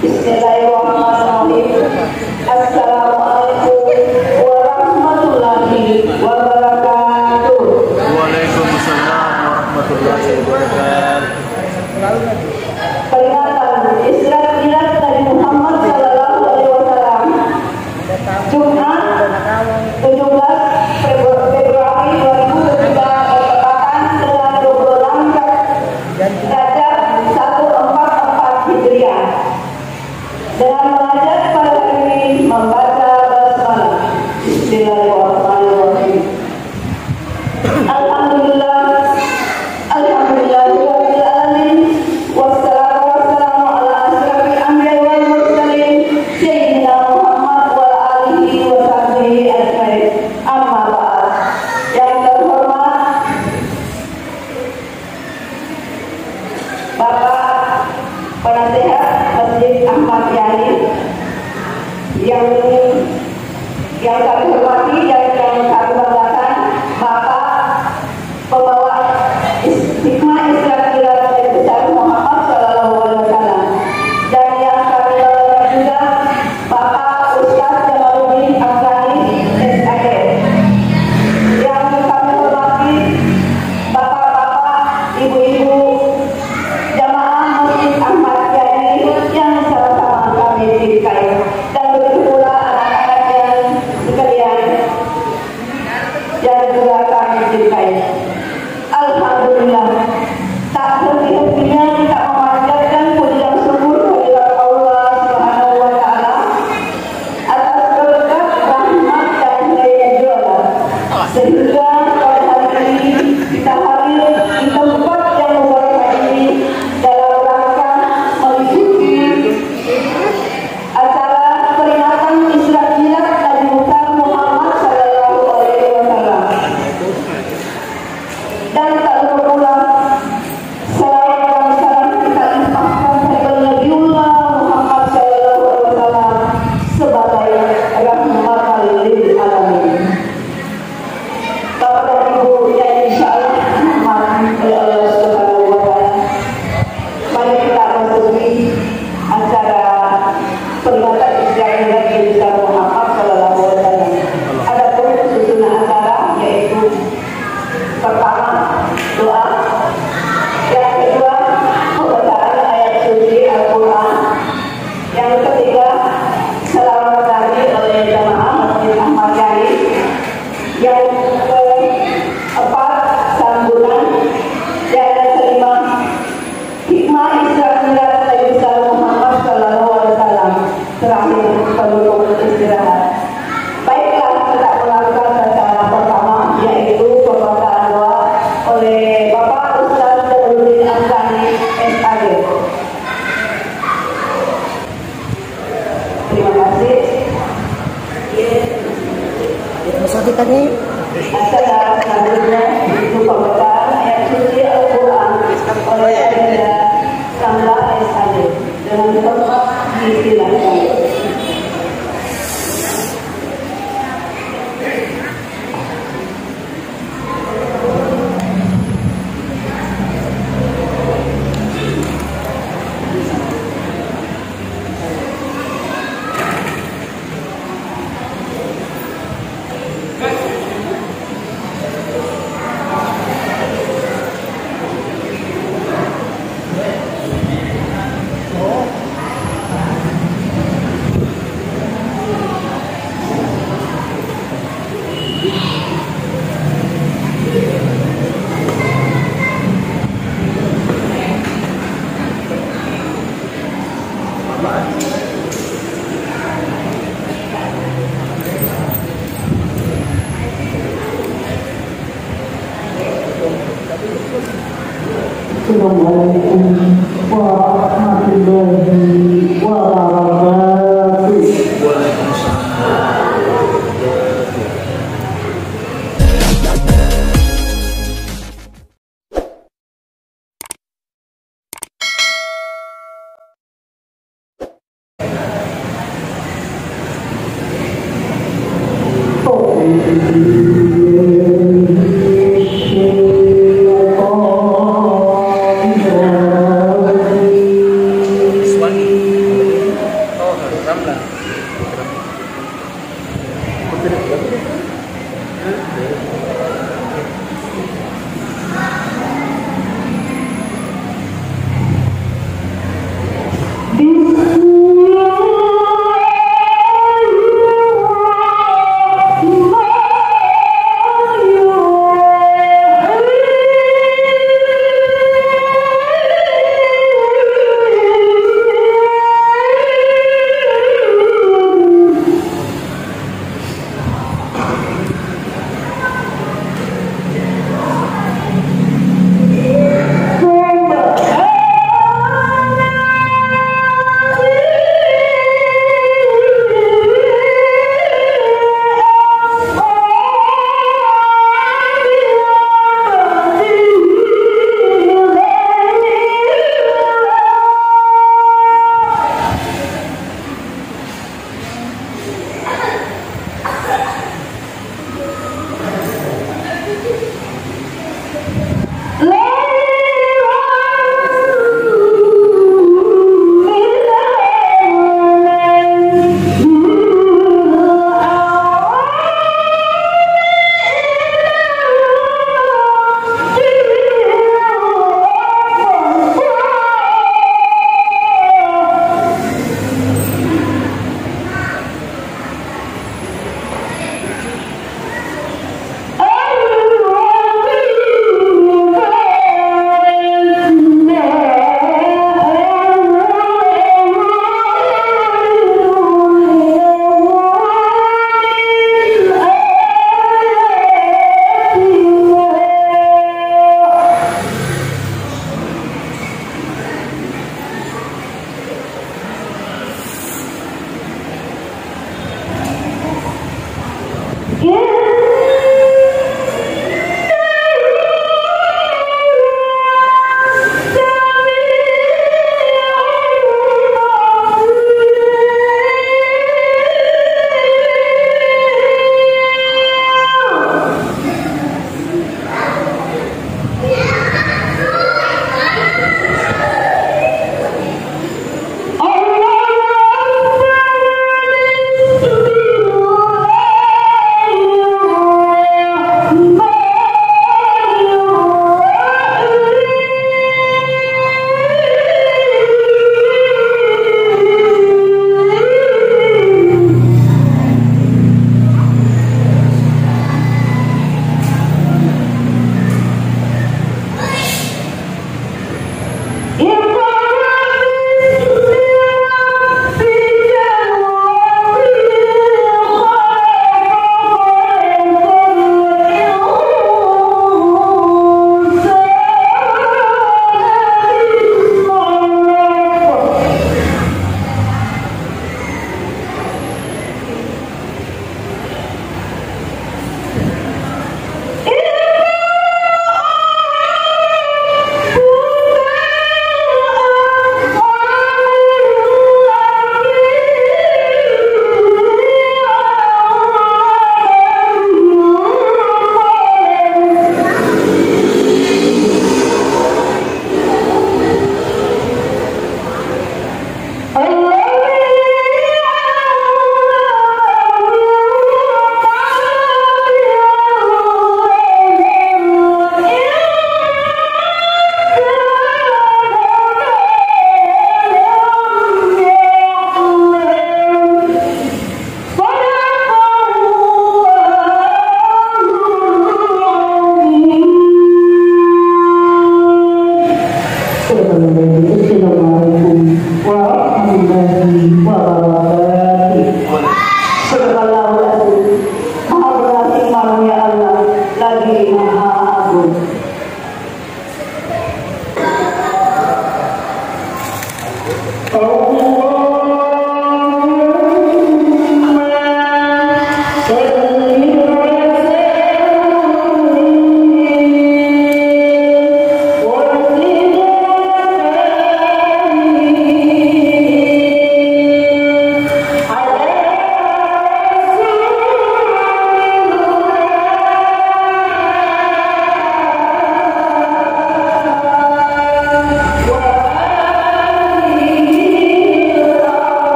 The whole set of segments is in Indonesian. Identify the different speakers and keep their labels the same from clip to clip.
Speaker 1: Bismillahirrahmanirrahim. Assalamualaikum warahmatullahi wabarakatuh.
Speaker 2: Waalaikumsalam warahmatullahi wabarakatuh.
Speaker 1: Peringatan Isra Mi'raj Nabi Muhammad sallallahu alaihi wasallam. Jumat 17 Februari 2023 bertepatan dengan 26 Rajab 1444 Hijriah. Dengan mengajak para hadirin membaca basmalah. Bismillahirrahmanirrahim. Alhamdulillahirabbil alamin. Wassalatu wassalamu ala asyrafil anbiya'i wal mursalin sayyidina Muhammad wa alihi wa sahbihi ajmain. Amma ba'd. Yang terhormat Bapak Penasehat Masjid Ahmad Yani, yang kami hormati dan yang kami banggakan, Bapak pembawa hikmah Isra Mi'raj Nabi besar Muhammad sallallahu alaihi wasallam, dan yang kami banggakan juga Bapak Ustaz Jamaluddin Afghani SAD, yang kami hormati Bapak-bapak, Ibu-ibu jamaah Masjid Ahmad Yani yang sama-sama kami cintai, dan begitu pula anak-anak yang sekalian yang juga kami cintai. Alhamdulillah, tak henti-hentinya kita memanjatkan puji dan syukur kehadirat Allah Subhanahu wa taala atas berkat rahmat dan hidayah sehingga pada hari ini kita hadir di tempat yang mubarak ini dalam rangka mengikuti acara peringatan Isra Mi'raj Nabi besar Muhammad sallallahu alaihi wasallam. Dan tak lupa pula salawat dan salam kita limpahkan kepada Nabiullah Muhammad sallallahu alaihi wasallam sebagai rahmatan lil alamin. Bapak dan Ibu yang insyaallah dirahmati oleh Allah Subhanahu wa taala, mari kita masuki acara peringatan Isra Mi'raj Nabi besar Muhammad sallallahu alaihi wasallam. Adapun susunan acara yaitu pertama doa, yang kedua pembacaan ayat suci Al-Quran, yang ketiga salawat tadi oleh jamaah Masjid Ahmad Yani, yang keempat sambutan, dan yang kelima hikmah Isra Mi'raj Nabi besar Muhammad sallallahu alaihi wasallam. Terakhir penutup istirahat. Baiklah, kita melakukan acara pertama yaitu pembacaan doa oleh Bapak Ustaz Jamaluddin Afghani SAD. Terima kasih. Acara selanjutnya itu pembacaan ayat suci Al-Quran oleh Adinda Samla SAD. Dengan tempat disilakan. Assalamualaikum warahmatullahi wabarakatuh. Oh,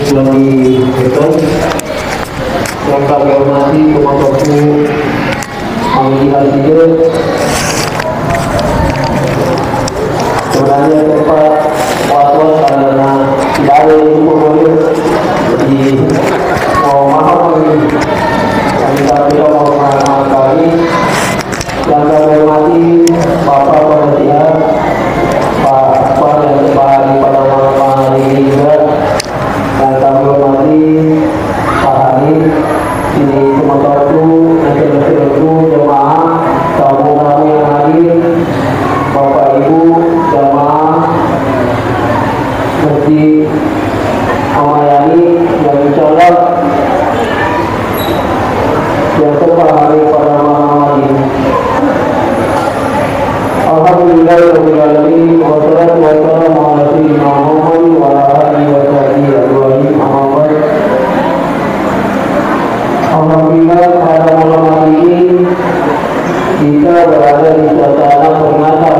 Speaker 3: belum dihitung. Yang kami hormati Kementerian Pemilihan Hidup, sebenarnya tempat waktu karena tidak ada yang boleh jadi mau maaf kami mau mengenal kami. Yang kami hormati Bapak Panitia, Pak yang terbahari pada malam hari ini juga, dan kami hormati Pak Hani, ini teman-temanku, nanti-nanti jemaah, tamu kami yang hadir, Bapak Ibu, jemaah, Masjid Amayani, yang insyaallah yang terbahari pada malam hari ini. Alhamdulillahirrahmanirrahim. Wassalatu wassalamu ala sayyidina Muhammad wa ala alihi wa sahbihi ajma'in. Amma ba'd. Alhamdulillah pada malam hari ini kita berada di suasana peringatan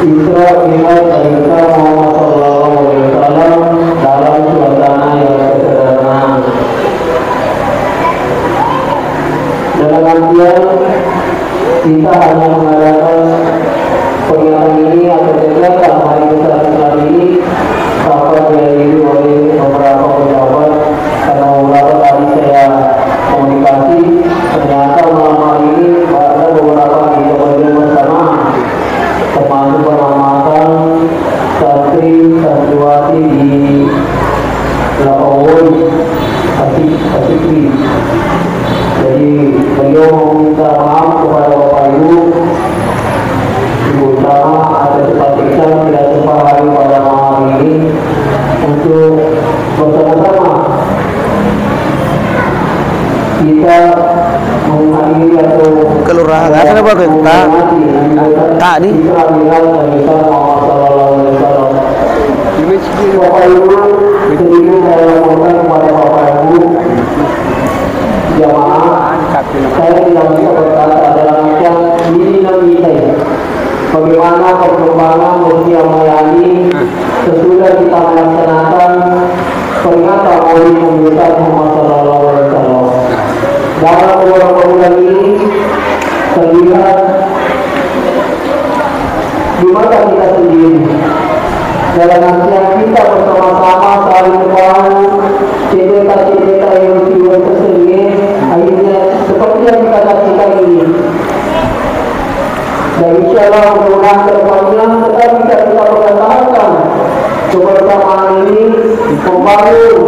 Speaker 3: Isra Mi'raj Nabi Muhammad sallallahu alaihi wasallam dalam suasana yang kesederhanaan. Dalam artian kita hanya mengadakan peringatan ini atau kegiatan hari besar Islam ini dapat dihadiri oleh beberapa pejabat, karena beberapa tadi saya komunikasi, ternyata malam hari ini ada beberapa di kemudian bersama, termasuk penamatan santri santriwati di Lampung Asikri. Jadi beliau meminta maaf kepada Bapak Ibu utama atas kepastian tidak sempat hari pada malam ini untuk bersama-sama kita menghadiri atau
Speaker 2: kelurahan asal apa kita tak nih
Speaker 3: Bapak Ibu sedikit saya laporkan kepada Bapak Ibu jamaah, saya tidak bisa berkata dalam yang ini saya bagaimana perkembangan Masjid Amayani sesudah kita melaksanakan peringatan Maulid Nabi Muhammad sallallahu alaihi wasallam. Dalam beberapa bulan ini terlihat di mata kita sendiri dalam artian kita bersama-sama saling membangun cerita-cerita yang tiba tersendiri akhirnya seperti yang kita saksikan ini. Dan insyaallah mudah-mudahan kedepannya tetap bisa kita pertahankan kebersamaan ini, membangun,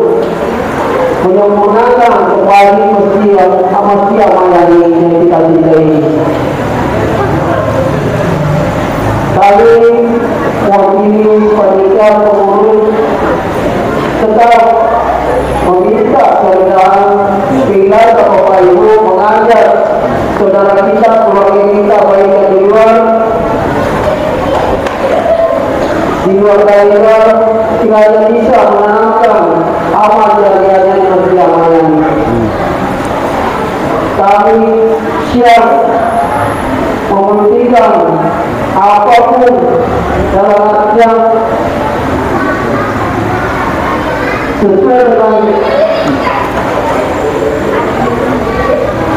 Speaker 3: menyempurnakan kembali Masjid Amayani yang kita cintai. Kami mewakili panitia pengurus tetap meminta saudara pilihan Bapak Ibu mengajak saudara kita, keluarga kita baik yang di luar daerah kiranya bisa menanamkan amal jariahnya di Masjid Amayani. Kami siap membuktikan apapun dalam artian sesuai dengan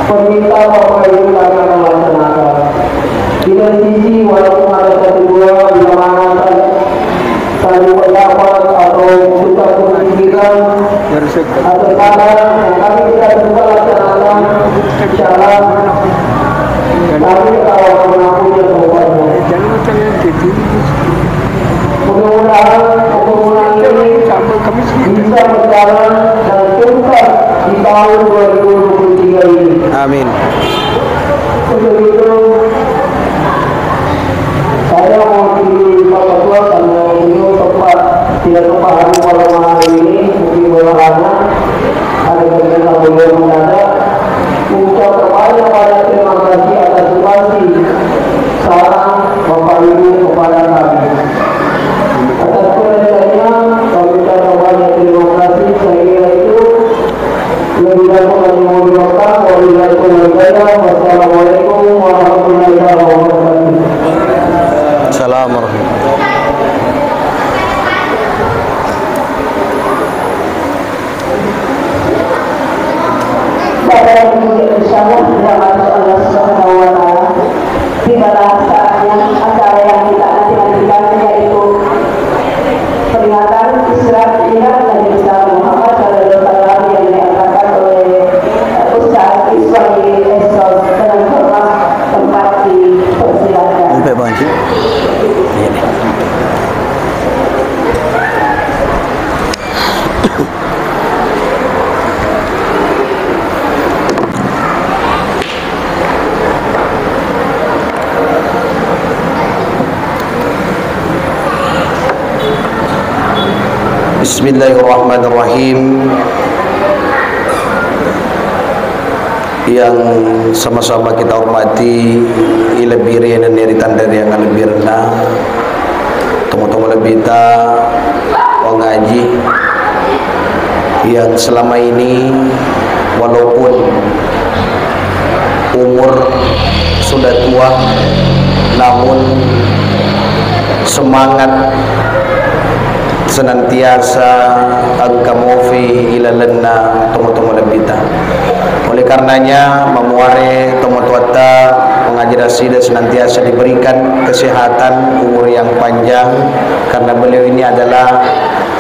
Speaker 3: permintaan Bapak Ibu kami akan laksanakan. Di sisi walaupun ada satu dua di mana tadi pendapat atau kita berpikiran atau kadang kami tidak sempat laksanakan secara kami kalau mengakunya semuanya. Mudah-mudahan pembangunan ini bisa berjalan dan tuntas di tahun 2023 ini.
Speaker 2: Amin.
Speaker 3: Untuk itu saya mewakili Pak Ketua karena beliau tepat tidak tepat hari malam hari ini mungkin berharap ada kegiatan beliau mendadak. Ucap banyak terima kasih atas substansi saran Bapak Ibu kepada kami. Atas penjelasannya kami ucapkan banyak terima kasih. Saya kira itu lebih dari kami mau dimakan. Wassalamualaikum warahmatullahi wabarakatuh.
Speaker 2: Assalamualaikum.
Speaker 1: yang dimuliakan insyaallah dirahmati Allah Subhanahu wa taala. Tibalah saatnya acara yang kita nanti-nantikan, yaitu peringatan Isra Mi'raj Nabi besar Muhammad sallallahu alaihi wasallam yang diadakan oleh Ustaz Ismail Esol dengan hormat tempat dipersilakan.
Speaker 2: Sampai banjir. Bismillahirrahmanirrahim. Yang sama-sama kita hormati lebih dan neritan dari yang lebih rendah, temu-temu lebih orang ngaji yang selama ini walaupun umur sudah tua namun semangat senantiasa angkamu fi ilalanna temu-temu lebita. Oleh karenanya memuare temu-tuata mengajarasi dan senantiasa diberikan kesehatan, umur yang panjang, karena beliau ini adalah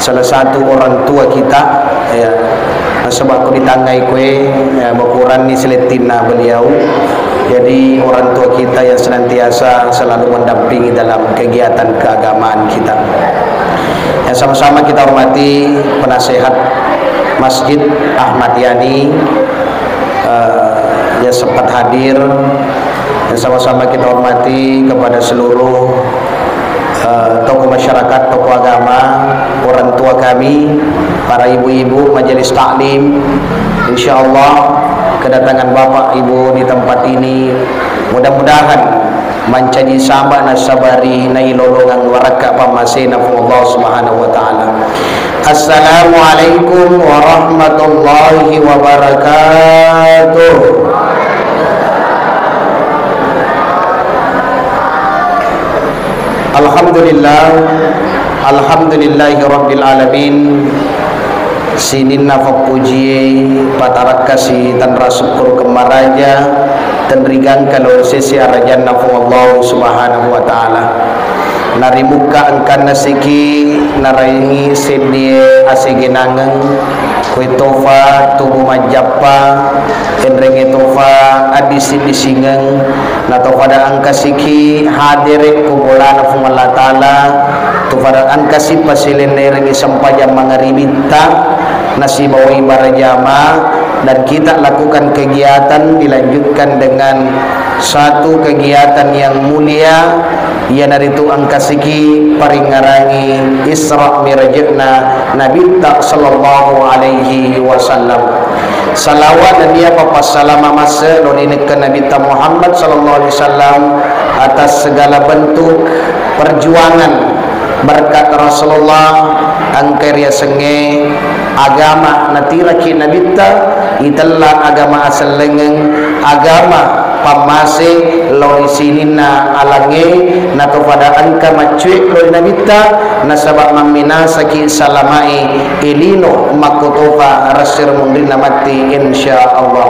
Speaker 2: salah satu orang tua kita ya. Sebab aku ditangai kue ya, berkurang ni seletina beliau. Jadi orang tua kita yang senantiasa selalu mendampingi dalam kegiatan keagamaan kita. Yang sama-sama kita hormati penasehat Masjid Ahmad Yani yang sempat hadir. Yang sama-sama kita hormati kepada seluruh tokoh masyarakat, tokoh agama, orang tua kami, para ibu-ibu majelis taklim. InsyaAllah kedatangan bapak ibu di tempat ini mudah-mudahan menjadi sahabat nasabari na ilolongang waraka pamasina Allah Subhanahu wa taala. Assalamualaikum warahmatullahi wabarakatuh. Alhamdulillahi rabbil alamin. Sinin nafak puji patarakasi tan rasukur kemaraja dan rigang kalau sesi arajan nafu Allah Subhanahu wa taala. Nari muka angkan nasiki naraingi sedie asegenangang kue tofa tubuh majappa enrenge tofa adisi disingang na tofa da angkasiki hadire kubola nafu Allah taala tofa da angkasi pasilen rengi sampaja mangaribita nasi bawa ibarajama. Dan kita lakukan kegiatan dilanjutkan dengan satu kegiatan yang mulia, yang dari itu angkasiki paringarangi Isra Mi'rajna Nabi sallallahu alaihi wasallam. Salawat dan dia papas salama masa loninekan Nabi Muhammad sallallahu alaihi wasallam atas segala bentuk perjuangan berkat Rasulullah angkeria senge agama natiraki nabita itelah agama asal lengeng agama pamase lori sinina alange nato pada angka macuik lori nabita nasabak mamina saki salamai ilino makotofa rasir mundina mati insyaallah.